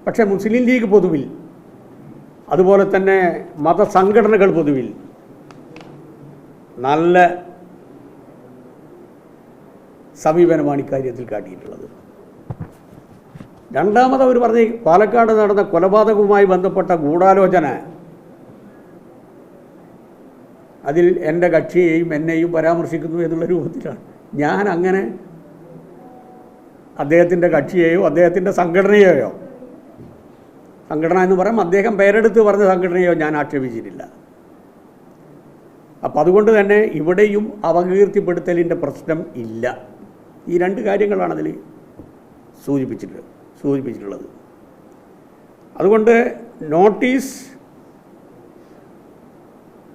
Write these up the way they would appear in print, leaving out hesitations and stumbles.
പക്ഷേ മുസ്ലിം ലീഗ് പൊതുവിൽ, അതുപോലെ തന്നെ മതസംഘടനകൾ പൊതുവിൽ നല്ല സമീപനമാണ് ഇക്കാര്യത്തിൽ കാട്ടിയിട്ടുള്ളത്. രണ്ടാമത് അവർ പറഞ്ഞ് പാലക്കാട് നടന്ന കൊലപാതകവുമായി ബന്ധപ്പെട്ട ഗൂഢാലോചന, അതിൽ എൻ്റെ കക്ഷിയെയും എന്നെയും പരാമർശിക്കുന്നു എന്നുള്ള രൂപത്തിലാണ്. ഞാൻ അങ്ങനെ അദ്ദേഹത്തിൻ്റെ കക്ഷിയെയോ അദ്ദേഹത്തിൻ്റെ സംഘടനയെയോ, സംഘടന എന്ന് പറയാം അദ്ദേഹം പേരെടുത്ത് പറഞ്ഞ സംഘടനയോ ഞാൻ ആക്ഷേപിച്ചിട്ടില്ല. അപ്പം അതുകൊണ്ട് തന്നെ ഇവിടെയും അപകീർത്തിപ്പെടുത്തലിൻ്റെ പ്രശ്നം ഇല്ല. ഈ രണ്ട് കാര്യങ്ങളാണ് അതിൽ സൂചിപ്പിച്ചിട്ടുള്ളത്. അതുകൊണ്ട് നോട്ടീസ്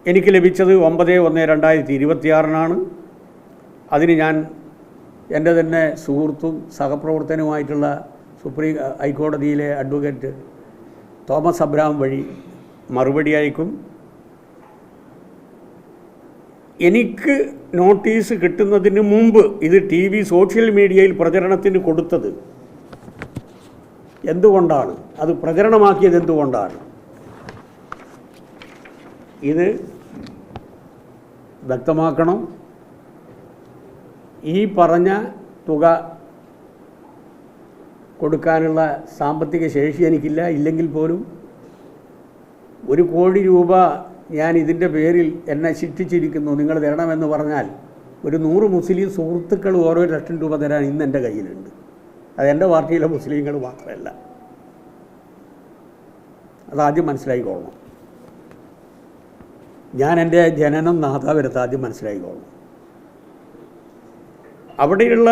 എനിക്ക് ലഭിച്ചത് 9/1/2026 അതിന് ഞാൻ എൻ്റെ തന്നെ സുഹൃത്തും സഹപ്രവർത്തനവുമായിട്ടുള്ള സുപ്രീം ഹൈക്കോടതിയിലെ അഡ്വക്കേറ്റ് തോമസ് അബ്രഹാം വഴി മറുപടി അയക്കും. എനിക്ക് നോട്ടീസ് കിട്ടുന്നതിന് മുമ്പ് ഇത് TV സോഷ്യൽ മീഡിയയിൽ പ്രചരണത്തിന് കൊടുത്തത് എന്തുകൊണ്ടാണ്, അത് പ്രചരണമാക്കിയത് എന്തുകൊണ്ടാണ്, ഇത് വ്യക്തമാക്കണം. ഈ പറഞ്ഞ തുക കൊടുക്കാനുള്ള സാമ്പത്തിക ശേഷി എനിക്കില്ല. ഇല്ലെങ്കിൽ പോലും 1 കോടി രൂപ ഞാൻ ഇതിൻ്റെ പേരിൽ എന്നെ ശിക്ഷിച്ചിരിക്കുന്നു, നിങ്ങൾ തരണമെന്ന് പറഞ്ഞാൽ ഒരു 100 മുസ്ലിം സുഹൃത്തുക്കൾ ഓരോ ലക്ഷം രൂപ തരാൻ ഇന്ന് എൻ്റെ കയ്യിലുണ്ട്. അതെൻ്റെ പാർട്ടിയിലെ മുസ്ലിങ്ങൾ മാത്രമല്ല. അതാദ്യം മനസ്സിലായിക്കോളണം. ഞാൻ എൻ്റെ ജനനം നാദാപുരത്ത് ആദ്യം മനസ്സിലായിക്കോളണം. അവിടെയുള്ള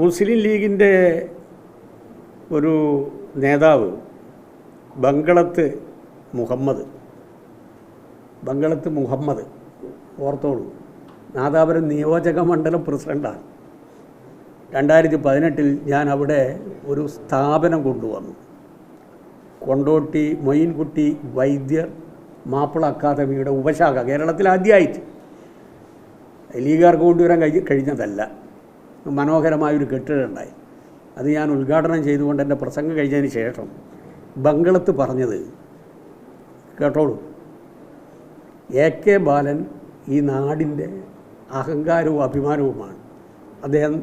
മുസ്ലിം ലീഗിൻ്റെ ഒരു നേതാവ് ബംഗളത്ത് മുഹമ്മദ് ഓർത്തോളൂ, നാദാപുരം നിയോജക മണ്ഡലം പ്രസിഡൻ്റാണ്. 2018 ഞാൻ അവിടെ ഒരു സ്ഥാപനം കൊണ്ടുവന്നു. കൊണ്ടോട്ടി മൊയിൻകുട്ടി വൈദ്യർ മാപ്പിള അക്കാദമിയുടെ ഉപശാഖ കേരളത്തിൽ ആദ്യമായിട്ട്. ലീഗുകാർക്ക് കൊണ്ടുവരാൻ കഴിഞ്ഞതല്ല. മനോഹരമായൊരു കെട്ടിടമുണ്ടായി. അത് ഞാൻ ഉദ്ഘാടനം ചെയ്തുകൊണ്ട് എൻ്റെ പ്രസംഗം കഴിഞ്ഞതിന് ശേഷം ബംഗളത്ത് പറഞ്ഞത് കേട്ടോളൂ. AK ബാലൻ ഈ നാടിൻ്റെ അഹങ്കാരവും അഭിമാനവുമാണ്. അദ്ദേഹം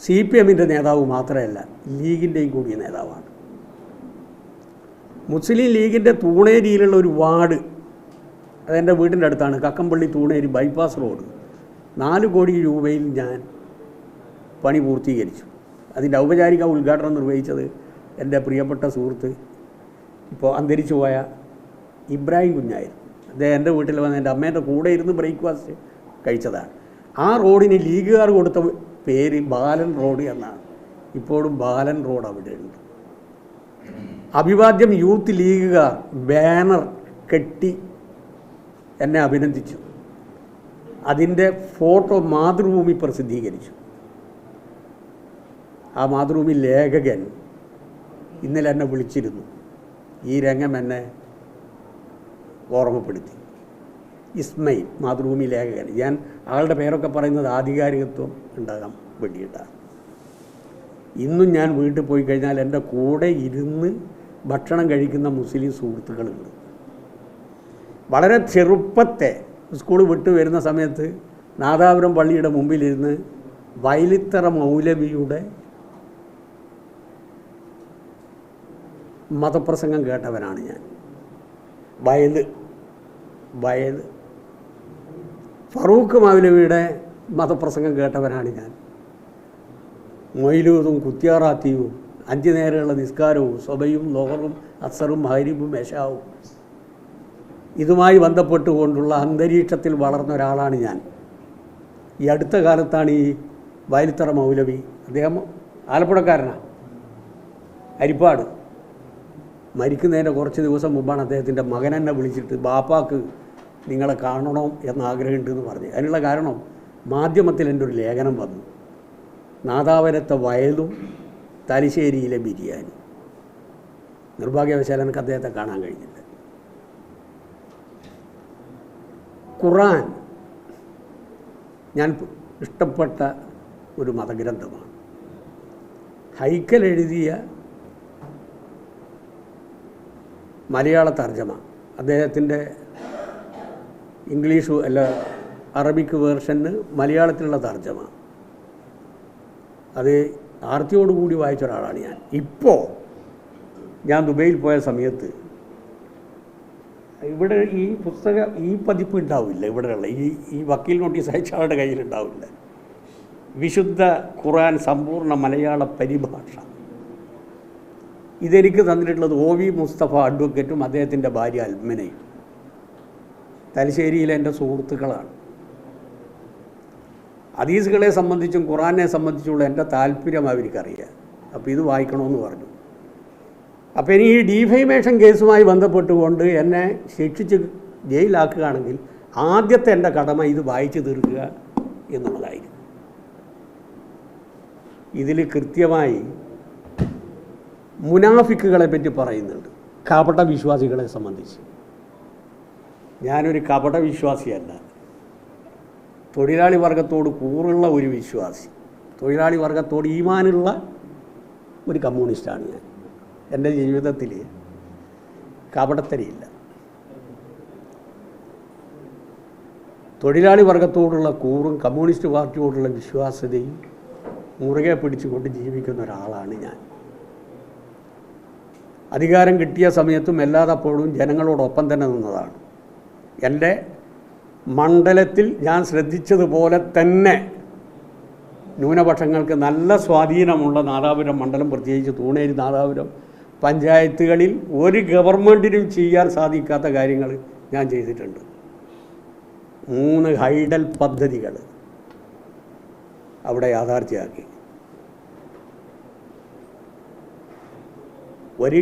CPMൻ്റെ നേതാവ് മാത്രമല്ല, ലീഗിൻ്റെയും കൂടിയ നേതാവാണ്. മുസ്ലിം ലീഗിൻ്റെ തൂണേരിയിലുള്ള ഒരു വാർഡ്, അതെൻ്റെ വീടിൻ്റെ അടുത്താണ്, കക്കമ്പള്ളി തൂണേരി ബൈപ്പാസ് റോഡ്, 4 കോടി രൂപയിൽ ഞാൻ പണി പൂർത്തീകരിച്ചു. അതിൻ്റെ ഔപചാരിക ഉദ്ഘാടനം നിർവഹിച്ചത് എൻ്റെ പ്രിയപ്പെട്ട സുഹൃത്ത് ഇപ്പോൾ അന്തരിച്ചു പോയ ഇബ്രാഹിം കുഞ്ഞായിരുന്നു. അദ്ദേഹം എൻ്റെ വീട്ടിൽ വന്ന് എൻ്റെ അമ്മേൻ്റെ കൂടെ ഇരുന്ന് ബ്രേക്ക്ഫാസ്റ്റ് കഴിച്ചതാണ്. ആ റോഡിന് ലീഗുകാർ കൊടുത്ത പേര് ബാലൻ റോഡ് എന്നാണ്. ഇപ്പോഴും ബാലൻ റോഡ് അവിടെ ഉണ്ട്. അഭിവാദ്യം യൂത്ത് ലീഗുകാർ ബാനർ കെട്ടി എന്നെ അഭിനന്ദിച്ചു. അതിൻ്റെ ഫോട്ടോ മാതൃഭൂമി പ്രസിദ്ധീകരിച്ചു. ആ മാതൃഭൂമി ലേഖകൻ ഇന്നലെ എന്നെ വിളിച്ചിരുന്നു. ഈ രംഗം എന്നെ ഓർമ്മപ്പെടുത്തി. ഇസ്മയിൽ, മാതൃഭൂമി ലേഖകൻ. ഞാൻ ആളുടെ പേരൊക്കെ പറയുന്നത് ആധികാരികത്വം ഉണ്ടാകാൻ വേണ്ടിയിട്ടാണ്. ഇന്നും ഞാൻ വീട്ടിൽ പോയി കഴിഞ്ഞാൽ എൻ്റെ കൂടെ ഇരുന്ന് ഭക്ഷണം കഴിക്കുന്ന മുസ്ലിം സുഹൃത്തുക്കളുണ്ട്. വളരെ ചെറുപ്പത്തെ സ്കൂൾ വിട്ട് വരുന്ന സമയത്ത് നാദാപുരം പള്ളിയുടെ മുമ്പിലിരുന്ന് വയലിത്തറ മൗലവിയുടെ മതപ്രസംഗം കേട്ടവനാണ് ഞാൻ. വയൽ ഫറൂഖ് മൗലവിയുടെ മതപ്രസംഗം കേട്ടവനാണ് ഞാൻ. മൊയ്ലൂദും കുത്തിയാറാത്തിയും 5 നേരമുള്ള നിസ്കാരവും സ്വബയും ലോഹറും അസറും മഗ്‌രിബും ഇശാവും ഇതുമായി ബന്ധപ്പെട്ടുകൊണ്ടുള്ള അന്തരീക്ഷത്തിൽ വളർന്ന ഒരാളാണ് ഞാൻ. ഈ അടുത്ത കാലത്താണ് ഈ വയലിത്തറ മൗലവി, അദ്ദേഹം ആലപ്പുഴക്കാരനാണ്, അരിപ്പാട്, മരിക്കുന്നതിൻ്റെ കുറച്ച് ദിവസം മുമ്പാണ് അദ്ദേഹത്തിൻ്റെ മകൻ എന്നെ വിളിച്ചിട്ട് ബാപ്പാക്ക് നിങ്ങളെ കാണണം എന്നാഗ്രഹമുണ്ടെന്ന് പറഞ്ഞു. അതിനുള്ള കാരണം മാധ്യമത്തിൽ എൻ്റെ ഒരു ലേഖനം വന്നു. നാദാപുരത്തെ വയലും തലശ്ശേരിയിലെ ബിരിയാണി. നിർഭാഗ്യവശാൽ എനിക്ക് അദ്ദേഹത്തെ കാണാൻ കഴിഞ്ഞില്ല. ഖുർആൻ ഞാൻ ഇഷ്ടപ്പെട്ട ഒരു മതഗ്രന്ഥമാണ്. ഹൈക്കൽ എഴുതിയ മലയാള തർജ്ജമ, അദ്ദേഹത്തിൻ്റെ ഇംഗ്ലീഷ് അല്ല അറബിക് വേർഷന് മലയാളത്തിലുള്ള തർജ്ജമ, അത് ആർത്തിയോടുകൂടി വായിച്ച ഒരാളാണ് ഞാൻ. ഇപ്പോൾ ഞാൻ ദുബൈയിൽ പോയ സമയത്ത് ഇവിടെ ഈ ഈ പതിപ്പ് ഉണ്ടാവില്ല, ഇവിടെയുള്ള ഈ വക്കീൽ നോട്ടീസ് അയച്ച ആളുടെ കയ്യിലുണ്ടാവില്ല. വിശുദ്ധ ഖുർആൻ സമ്പൂർണ്ണ മലയാള പരിഭാഷ ഇതെനിക്ക് തന്നിട്ടുള്ളത് OV മുസ്തഫ അഡ്വക്കേറ്റും അദ്ദേഹത്തിൻ്റെ ഭാര്യ അൽമനയും, തലശ്ശേരിയിലെ എൻ്റെ സുഹൃത്തുക്കളാണ്. ഹദീസുകളെ സംബന്ധിച്ചും ഖുർആനെ സംബന്ധിച്ചുള്ള എൻ്റെ താല്പര്യം അവർക്കറിയാം. അപ്പോൾ ഇത് വായിക്കണമെന്ന് പറഞ്ഞു. അപ്പോൾ ഇനി ഈ ഡീഫൈമേഷൻ കേസുമായി ബന്ധപ്പെട്ടുകൊണ്ട് എന്നെ ശിക്ഷിച്ച് ജയിലാക്കുകയാണെങ്കിൽ ആദ്യത്തെ എൻ്റെ കടമ ഇത് വായിച്ചു തീർക്കുക എന്നുള്ളതായിരുന്നു. ഇതിൽ കൃത്യമായി മുനാഫിക്കുകളെ പറ്റി പറയുന്നുണ്ട്, കപട വിശ്വാസികളെ സംബന്ധിച്ച്. ഞാനൊരു കപട വിശ്വാസിയല്ല, തൊഴിലാളി വർഗത്തോട് കൂറുള്ള ഒരു വിശ്വാസി, തൊഴിലാളി വർഗത്തോട് ഈമാനുള്ള ഒരു കമ്മ്യൂണിസ്റ്റാണ് ഞാൻ. എൻ്റെ ജീവിതത്തിൽ കപടത്തരയില്ല. തൊഴിലാളി വർഗത്തോടുള്ള കൂറും കമ്മ്യൂണിസ്റ്റ് പാർട്ടിയോടുള്ള വിശ്വാസ്യതയും മുറുകെ പിടിച്ചുകൊണ്ട് ജീവിക്കുന്ന ഒരാളാണ് ഞാൻ. അധികാരം കിട്ടിയ സമയത്തും എല്ലാതപ്പോഴും ജനങ്ങളോടൊപ്പം തന്നെ നിന്നതാണ്. എൻ്റെ മണ്ഡലത്തിൽ ഞാൻ ശ്രദ്ധിച്ചതുപോലെ തന്നെ ന്യൂനപക്ഷങ്ങൾക്ക് നല്ല സ്വാധീനമുള്ള നാദാപുരം മണ്ഡലം, പ്രത്യേകിച്ച് തൂണേരി നാദാപുരം പഞ്ചായത്തുകളിൽ ഒരു ഗവൺമെൻറ്റിനും ചെയ്യാൻ സാധിക്കാത്ത കാര്യങ്ങൾ ഞാൻ ചെയ്തിട്ടുണ്ട്. 3 ഹൈഡൽ പദ്ധതികൾ അവിടെ യാഥാർത്ഥ്യമാക്കി. ഒരു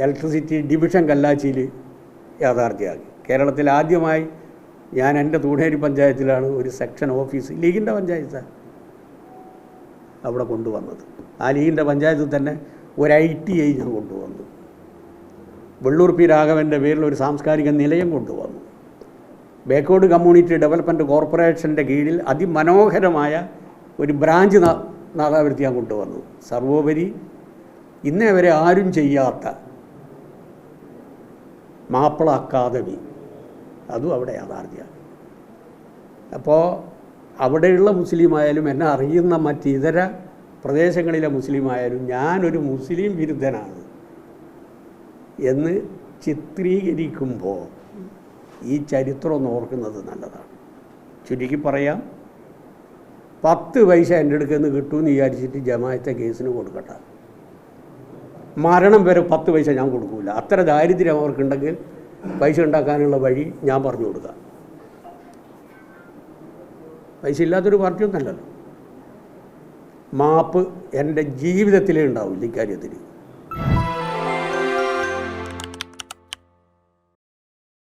ഇലക്ട്രിസിറ്റി ഡിവിഷൻ കല്ലാച്ചിയിൽ യാഥാർത്ഥ്യമാക്കി. കേരളത്തിൽ ആദ്യമായി ഞാൻ എൻ്റെ തൂണേരി പഞ്ചായത്തിലാണ് ഒരു സെക്ഷൻ ഓഫീസ്, ലീഗിൻ്റെ പഞ്ചായത്താണ്, അവിടെ കൊണ്ടുവന്നത്. ആ ലീഗിൻ്റെ പഞ്ചായത്തിൽ തന്നെ ഒരു ITI ഞാൻ കൊണ്ടുവന്നു. വെള്ളൂർ പി രാഘവൻ്റെ പേരിൽ ഒരു സാംസ്കാരിക നിലയം കൊണ്ടുവന്നു. ബേക്കോട് കമ്മ്യൂണിറ്റി ഡെവലപ്മെൻറ്റ് കോർപ്പറേഷൻ്റെ കീഴിൽ അതിമനോഹരമായ ഒരു ബ്രാഞ്ച് നാദാപുരത്ത് ഞാൻ കൊണ്ടുവന്നു. സർവോപരി ഇന്നേ വരെ ആരും ചെയ്യാത്ത മാപ്പിള അക്കാദമി, അതും അവിടെ യാഥാർത്ഥ്യമാണ്. അപ്പോൾ അവിടെയുള്ള മുസ്ലിമായാലും എന്നെ അറിയുന്ന മറ്റിതര പ്രദേശങ്ങളിലെ മുസ്ലിമായാലും ഞാനൊരു മുസ്ലിം വിരുദ്ധനാണ് എന്ന് ചിത്രീകരിക്കുമ്പോൾ ഈ ചരിത്രം ഒന്ന് ഓർക്കുന്നത് നല്ലതാണ്. ചുരുക്കി പറയാം, 10 പൈസ എൻ്റെ അടുക്കൽ കിട്ടുമെന്ന് വിചാരിച്ചിട്ട് ജമാഅത്തെ കേസിന് കൊടുക്കട്ടെ. മരണം വരെ 10 പൈസ ഞാൻ കൊടുക്കില്ല. അത്ര ദാരിദ്ര്യം അവർക്കുണ്ടെങ്കിൽ പൈസ ഉണ്ടാക്കാനുള്ള വഴി ഞാൻ പറഞ്ഞു കൊടുക്കാം. പൈസ ഇല്ലാത്തൊരു പാർട്ടിയൊന്നല്ലല്ലോ. മാപ്പ് എൻ്റെ ജീവിതത്തിലേ ഉണ്ടാവില്ല ഇക്കാര്യത്തിൽ.